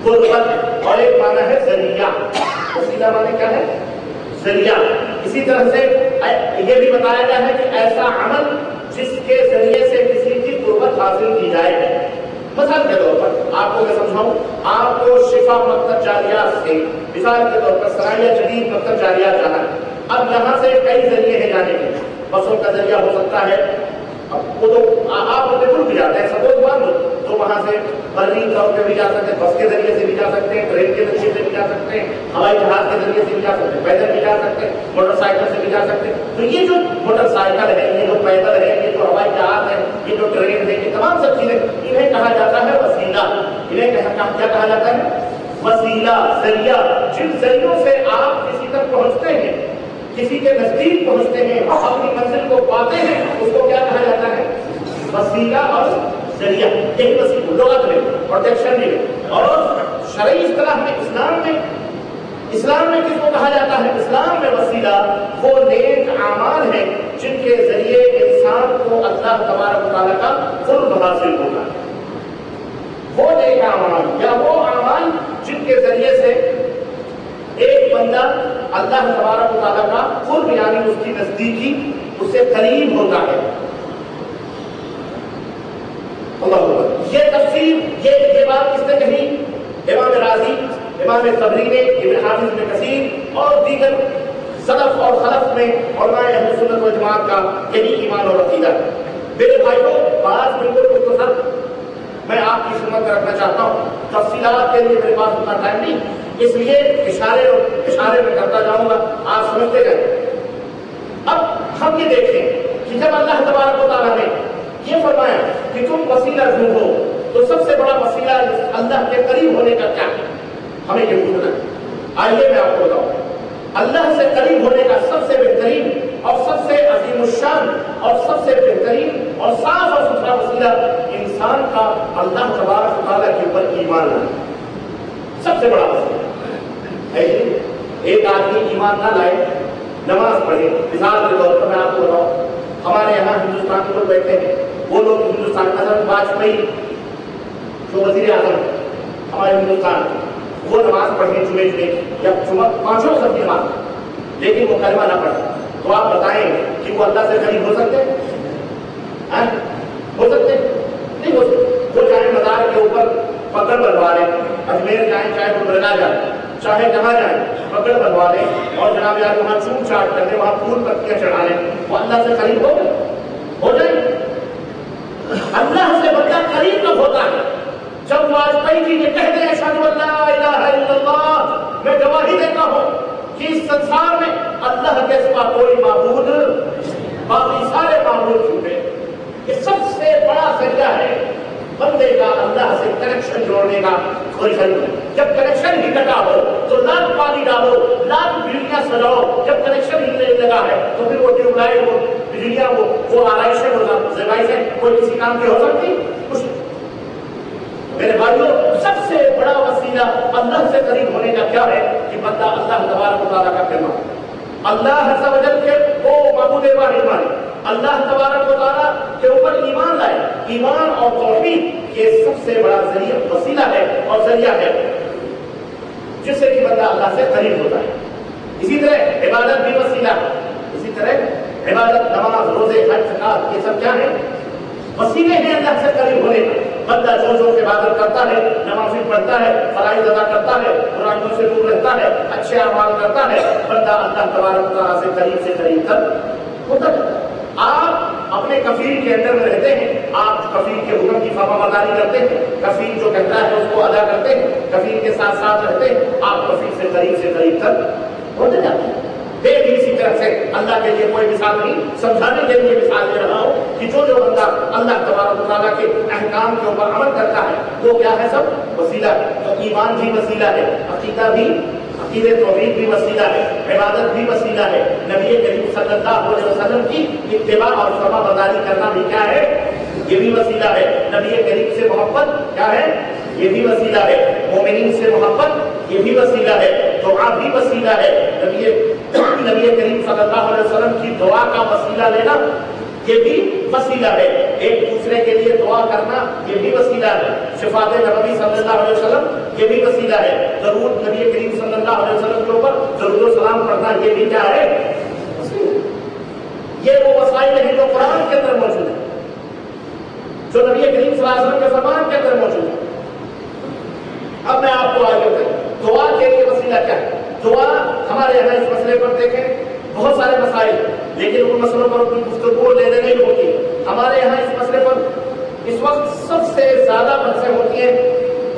قربت، اور ایک معنی ہے ذریعہ. وسیلہ معنی کیا ہے؟ ذریعہ. اسی طرح سے یہ بھی بتایا گیا ہے کہ ایسا عمل جس کے ذریعے سے کسی کی قربت حاصل کی جائے. مثال کے طور پر آپ کو میں سمجھاؤں، آپ کو شفا مکتب جاریہ سے مثال کے طور پر سرائیہ جدید مکتب جاریہ جانا ہے. اب یہاں سے کئی ذریعے ہیں جانے کے، بسوں کا ذریعہ ہو سکتا ہے، وہ تو آپ اپنے گروپ بھی جاتے ہیں سپوز مان لو، تو وہاں سے بری طور پہ بھی جا سکتے ہیں، بس کے ذریعے سے بھی جا سکتے ہیں، ٹرین کے ذریعے سے بھی جا سکتے ہیں، ہوائی جہاز کے ذریعے سے بھی جا سکتے ہیں، پیدل بھی جا سکتے ہیں، موٹر سائیکل سے بھی جا سکتے ہیں. تو یہ جو موٹر سائیکل ہے، یہ جو پیدل ہے، یہ جو ہوائی جہاز ہے، یہ جو ٹرین ہے، یہ تمام سب چیزیں انہیں کہا جاتا ہے وسیلہ. انہیں کیا کہا جاتا ہے؟ وسیلہ، ذریعہ. جن ذریعوں سے آپ کسی تک پہنچتے ہیں، کسی کے نزدیک پہنچتے ہیں، اپنی منزل کو پاتے ہیں، اس کو کیا کہا جاتا ہے؟ وسیلہ اور ذریعہ. یہی وسیلہ لغت میں پروٹیکشن میں اور شرعی اصطلاح میں اسلام میں کس کو کہا جاتا ہے؟ اسلام میں وسیلہ وہ نیک اعمال ہیں جن کے ذریعے انسان کو اللہ تبارک و تعالیٰ کا قرب حاصل ہوگا. وہ نیک اعمال یا وہ اعمال جن کے ذریعے سے ایک بندہ اللہ تبارک و تعالیٰ کا قرب یعنی اس کی نزدیکی، اس سے قریب ہوتا ہے. اللہ اکبر. یہ تفسیر یہ بات کس نے کہی؟ امام راضی، امام طبری نے، ابن حافظ ابن کثیر اور دیگر سلف اور خلف میں علماء اہل سنت و جماعت کا یہی ایمان اور عقیدہ ہے. میرے بھائیوں، بات بالکل مختصر میں آپ کی خدمت میں رکھنا چاہتا ہوں. تفصیلات کے لیے میرے پاس اتنا ٹائم نہیں، اس لیے اشارے میں کرتا جاؤں گا، آپ سمجھتے گئے. اب ہم یہ دیکھیں کہ جب اللہ تبارک و تعالیٰ نے یہ فرمایا کہ تم وسیلہ ڈھونڈو، تو سب سے بڑا وسیلہ اللہ کے قریب ہونے کا کیا ہے؟ ہمیں یہ پوچھنا ہے. آئیے میں آپ کو بتاؤں، اللہ سے قریب ہونے کا سب سے بہترین اور سب سے عظیم الشان اور سب سے بہترین اور صاف اور ستھرا وسیلہ انسان کا اللہ تبارک و تعالیٰ کے اوپر ایمان لانا. سب سے بڑا وسیلہ ہے. ایک آدمی ایمان نہ لائے، نماز پڑھے. مثال کے طور پر میں آپ کو بتاؤں، ہمارے یہاں ہندوستان کے لوگ بیٹھے ہیں، وہ لوگ ہندوستان مثلا واجپئی جو وزیر اعظم ہمارے ہندوستان، وہ نماز پڑھیں جمعے کی یا پانچوں سب کی نماز، لیکن وہ کلمہ نہ پڑھے، تو آپ بتائیں کہ وہ اللہ سے قریب ہو سکتے ہیں؟ ہو سکتے نہیں ہو سکتے. وہ چاہے مزار کے اوپر پکڑ بنوا لیں، اجمیر جائیں، چاہے وہ درگاہ جائیں، چاہے جہاں جائیں، پکڑ بنوا لیں اور جناب یار وہاں چوم چاٹ کر لیں، وہاں پھول پتیاں چڑھا لیں، وہ اللہ سے قریب ہو جائیں. اللہ سے بندہ قریب کب ہوتا ہے؟ جب واجپئی جی یہ کہہ دیں اشہد ان لا الہ الا اللہ، میں گواہی دیتا ہوں کہ اس سنسار میں اللہ کے سوا کوئی معبود، باقی سارے معبود جھوٹے. یہ سب سے بڑا ذریعہ ہے بندے کا اللہ سے کنیکشن جوڑنے کا. کوئی ذریعہ جب کنیکشن ہی کٹا ہو تو لاکھ پانی ڈالو، لاکھ بجلیاں سجاؤ، جب کنیکشن ہی نہیں لگا ہے تو پھر وہ ٹیوب لائٹ، وہ بجلیاں، وہ آرائشیں، وہ زیبائشیں کوئی کسی کام کی ہو سکتی؟ کچھ. میرے بھائیوں، سب سے بڑا وسیلہ اللہ سے قریب ہونے کا کیا ہے کہ بندہ اللہ تبارک و تعالیٰ کا کلمہ، اللہ عز و جل کے وہ معبود واحد مانے، اللہ تبارک و تعالیٰ کے اوپر ایمان لائے. ایمان اور توحید یہ سب سے بڑا ذریعہ وسیلہ ہے اور ذریعہ ہے جس سے کہ بندہ اللہ سے قریب ہوتا ہے. اسی طرح عبادت بھی وسیلہ ہے. اسی طرح عبادت، نماز، روزے، حج، زکات، یہ سب کیا ہے؟ وسیلے ہیں اللہ سے قریب ہونے کا. بندہ جو عبادت کرتا ہے، نماز پڑھتا ہے، فرائض ادا کرتا ہے، برائیوں سے دور رہتا ہے، اچھے اعمال کرتا ہے، بندہ اللہ تبارک و تعالیٰ سے قریب تر ہوتا ہے. آپ اپنے کفیل کے اندر میں رہتے ہیں، آپ کفیل کے حکم کی فرما برداری کرتے ہیں، کفیل جو کہتا ہے اس کو ادا کرتے ہیں، کفیل کے ساتھ ساتھ رہتے ہیں، آپ کفیل سے قریب تر ہوتے جاتے ہیں. بھی اسی طرح سے اللہ کے لیے کوئی مثال نہیں، سمجھانے کے لیے مثال دے رہا ہوں کہ جو بندہ اللہ تبارک و تعالیٰ کے احکام کے اوپر عمل کرتا ہے وہ کیا ہے؟ سب وسیلہ. تو ایمان بھی وسیلہ ہے، عقیدہ توحید بھی وسیلہ ہے، عبادت بھی وسیلہ ہے، نبی کریم صلی اللہ علیہ وسلم کی اتباع اور فرما برداری کرنا بھی کیا ہے؟ یہ بھی وسیلہ ہے. نبی کریم سے محبت کیا ہے؟ یہ بھی وسیلہ ہے. مومنین سے محبت یہ بھی وسیلہ ہے. دعا بھی وسیلہ ہے. نبی کریم صلی اللہ علیہ وسلم کی دعا کا وسیلہ لینا یہ بھی وسیلہ ہے. ایک دوسرے کے لیے دعا کرنا یہ بھی وسیلہ ہے. شفاعت نبوی صلی اللہ علیہ وسلم یہ بھی وسیلہ ہے. درود نبی کریم صلی اللہ علیہ وسلم کے اوپر درود و سلام پڑھنا یہ بھی کیا ہے؟ یہ وہ وسائل ہیں جو قرآن کے اندر موجود ہیں, جو نبی کریم صلی اللہ علیہ وسلم کے فرمان کے اندر موجود ہے. اب میں آپ کو آگے بتاؤں دعا کے لیے وسیلہ کیا ہے. دعا ہمارے یہاں اس مسئلے پر دیکھیں بہت سارے مسائل, لیکن ان مسئلوں پر کوئی گفتگو لینے نہیں ہوتی. ہمارے یہاں اس مسئلے پر اس وقت سب سے زیادہ بحثیں ہوتی ہیں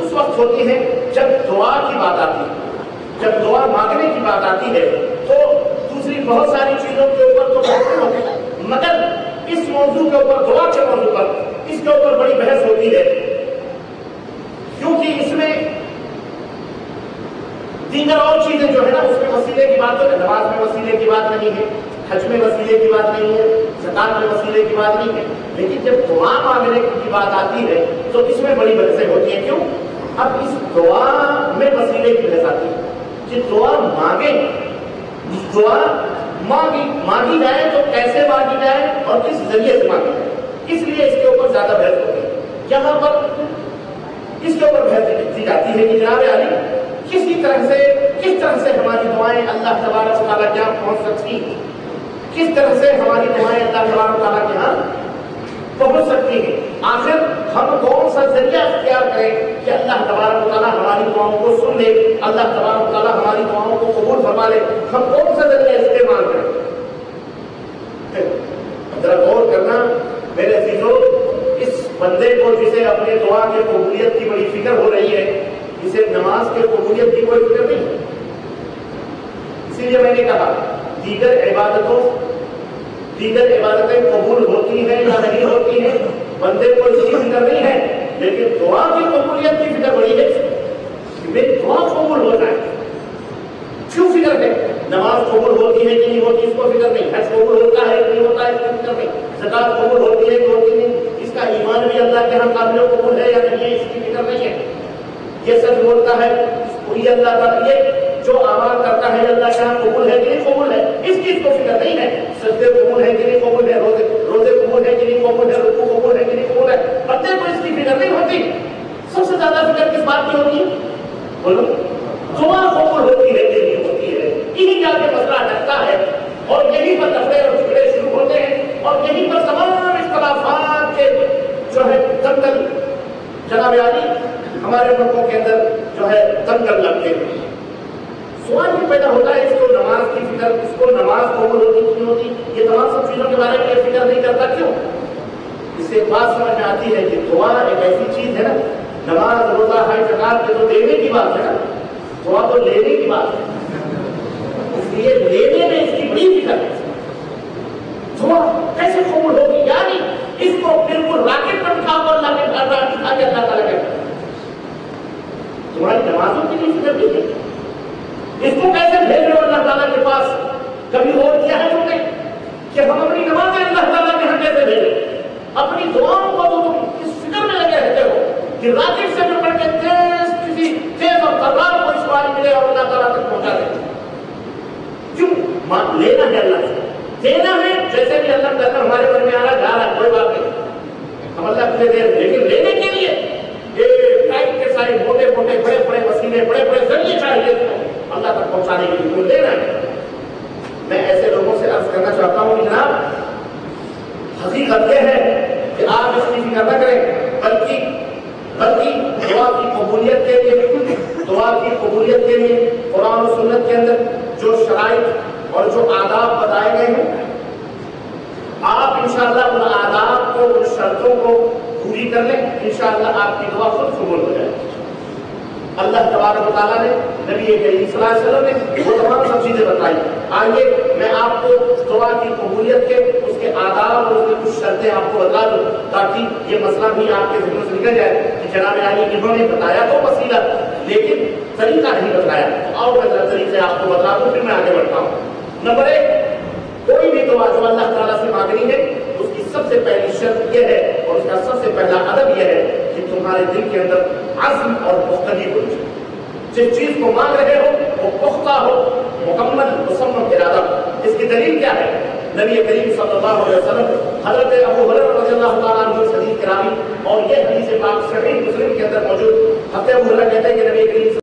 اس وقت ہوتی ہیں جب دعا کی بات آتی ہے, جب دعا مانگنے کی بات آتی ہے تو دوسری بہت ساری چیزوں کے اوپر تو بحثیں ہوتی ہیں, مگر اس موضوع کے اوپر, دعا کے موضوع پر, اس کے اوپر بڑی بحث ہوتی ہے, کیونکہ اس میں دیگر اور چیزیں جو ہے نا اس میں وسیلے کی بات ہے. نماز میں وسیلے کی بات نہیں ہے, حج میں وسیلے کی بات نہیں ہے, زکات میں وسیلے کی بات نہیں ہے, لیکن جب دعا مانگنے کی بات آتی ہے تو اس میں بڑی بحثیں ہوتی ہیں. کیوں؟ اب اس دعا میں وسیلے کی بحث آتی ہے کہ دعا مانگیں, دعا مانگی جائے تو کیسے مانگی جائے اور کس ذریعے سے مانگی جائے. اس لیے اس کے اوپر زیادہ بحث ہوتی ہے. یہاں پر اس کے اوپر بحث دی جاتی ہے کہ جناب عالی کس طرح سے ہماری دعائیں اللہ تبارک و تعالیٰ کے یہاں پہنچ سکتی ہیں, کس طرح سے ہماری دعائیں اللہ تبارک و تعالیٰ کے یہاں پہنچ سکتی ہیں. آخر ہم کون سا ذریعہ اختیار کریں کہ اللہ تبارک و تعالیٰ ہماری دعاؤں کو سن لے, اللہ تبارک و تعالیٰ ہماری دعاؤں کو قبول فرما لے, ہم کون سا ذریعہ استعمال کریں. ذرا غور کرنا میرے عزیزو, اس بندے کو جسے اپنے دعا کی قبولیت کی بڑی فکر ہو رہی ہے, اسے نماز کے قبولیت کی کوئی فکر نہیں. اسی لیے میں نے کہا دیگر عبادتیں قبول ہوتی ہیں یا نہیں ہوتی ہیں بندے کو اس کی فکر نہیں ہے, لیکن دعا کی قبولیت کی فکر بڑی ہے کہ میری دعا قبول ہو جائے. کیوں فکر ہے؟ نماز قبول ہوتی ہے کہ نہیں ہوتی اس کو فکر نہیں, حج قبول ہوتا ہے کہ نہیں ہوتا ہے اس کی فکر نہیں, زکات قبول ہوتی ہے کہ ہوتی نہیں, اس کا ایمان بھی اللہ کے ہاں قابل قبول ہے یا نہیں ہے اس کی فکر نہیں ہے. یہ سچ بولتا ہے یہ اللہ تعالیٰ, یہ جو اعمال کرتا ہے اللہ کے ہاں قبول ہے کہ نہیں قبول ہے اس کی اس کو فکر نہیں ہے. سجدے قبول ہے کہ نہیں قبول ہے, روزے قبول ہے کہ نہیں قبول ہے, رکوع قبول ہے کہ نہیں قبول ہے, بندے کو اس کی فکر نہیں ہوتی. سب سے زیادہ فکر کس بات کی ہوتی ہے؟ بولو, دعا قبول ہوتی ہے کہ نہیں ہوتی ہے, یہی جا کے مسئلہ اٹکتا ہے اور یہی پر لفڑے اور جھگڑے شروع ہوتے ہیں اور یہی پر تمام اختلافات کے جو ہے دنگل جناب عالی ہمارے ملکوں کے اندر جو ہے دنگل لگتے ہیں. سوال یہ پیدا ہوتا ہے اس کو نماز کی فکر, اس کو نماز قبول ہوتی نہیں ہوتی, یہ تمام سب چیزوں کے بارے میں یہ فکر نہیں کرتا. کیوں؟ اس سے ایک بات سمجھ میں آتی ہے کہ دعا ایک ایسی چیز ہے نا, نماز روزہ حج زکات کے تو دینے کی بات ہے نا, دعا تو لینے کی بات ہے, اس لیے لینے میں اس کی بڑی فکر ہے. دعا کیسے قبول ہوگی, یعنی اس کو بالکل راکٹ پر اٹھا کر اللہ کے اللہ تعالیٰ کے تمہاری نمازوں کی بھی فکر نہیں ہے, اس کو کیسے بھیج رہے ہو اللہ تعالیٰ کے پاس. کبھی غور کیا ہے تم نے کہ ہم اپنی نمازیں اللہ تعالیٰ کے ہاں کیسے بھیجیں؟ اپنی دعاؤں کو تو تم اس فکر میں لگے رہتے ہو کہ راکٹ سے پڑھ کے کسی تیز اور تلوار کو سواری ملے اور اللہ تعالیٰ تک پہنچا دے. کیوں؟ لینا ہے اللہ سے, دینا ہے جیسے بھی اللہ تعالیٰ ہمارے من میں آ رہا جا رہا ہے کوئی بات نہیں, ہم اللہ کو دے رہے, لیکن لینے کے لیے یہ ٹائپ کے سارے موٹے موٹے بڑے بڑے وسیلے بڑے بڑے ذریعے چاہیے اللہ تک پہنچانے کے لیے لینا ہے. میں ایسے لوگوں سے عرض کرنا چاہتا ہوں کہ جناب حقیقت یہ ہے کہ آپ اس کی فکر نہ کریں, بلکہ دعا کی قبولیت کے لیے قرآن و سنت کے اندر جو شرائط اور جو آداب بتائے گئے ہیں آپ انشاءاللہ ان آداب کو, ان شرطوں کو پوری کر لیں, انشاءاللہ آپ کی دعا خود قبول ہو جائے. اللہ تبارک و تعالیٰ نے نبی کریم صلی اللہ علیہ وسلم نے وہ تمام سب چیزیں بتائی. آئیے میں آپ کو دعا کی قبولیت کے اس کے آداب اور اس کی کچھ شرطیں آپ کو بتا دوں تاکہ یہ مسئلہ بھی آپ کے ذہن سے نکل جائے کہ جناب عالی انہوں نے بتایا تو وسیلہ لیکن طریقہ نہیں بتایا. آؤ میں ذرا طریقے آپ کو بتا دوں پھر میں آگے بڑھتا ہوں. نمبر 1, کوئی بھی دعا جو اللہ تعالیٰ سے مانگنی ہے اس کی سب سے پہلی شرط یہ ہے اور اس کا سب سے پہلا ادب یہ ہے کہ تمہارے دل کے اندر عزم اور پختگی ہونی چاہیے. جس چیز کو مانگ رہے ہو وہ پختہ ہو, مکمل مصمم ارادہ. اس کی دلیل کیا ہے؟ نبی کریم صلی اللہ علیہ وسلم حضرت ابو ہریرہ رضی اللہ تعالیٰ عنہ حدیث کے راوی، اور یہ حدیث پاک صحیح مسلم کے اندر موجود، حضرت ابو ہریرہ کہتے ہیں کہ نبی کریم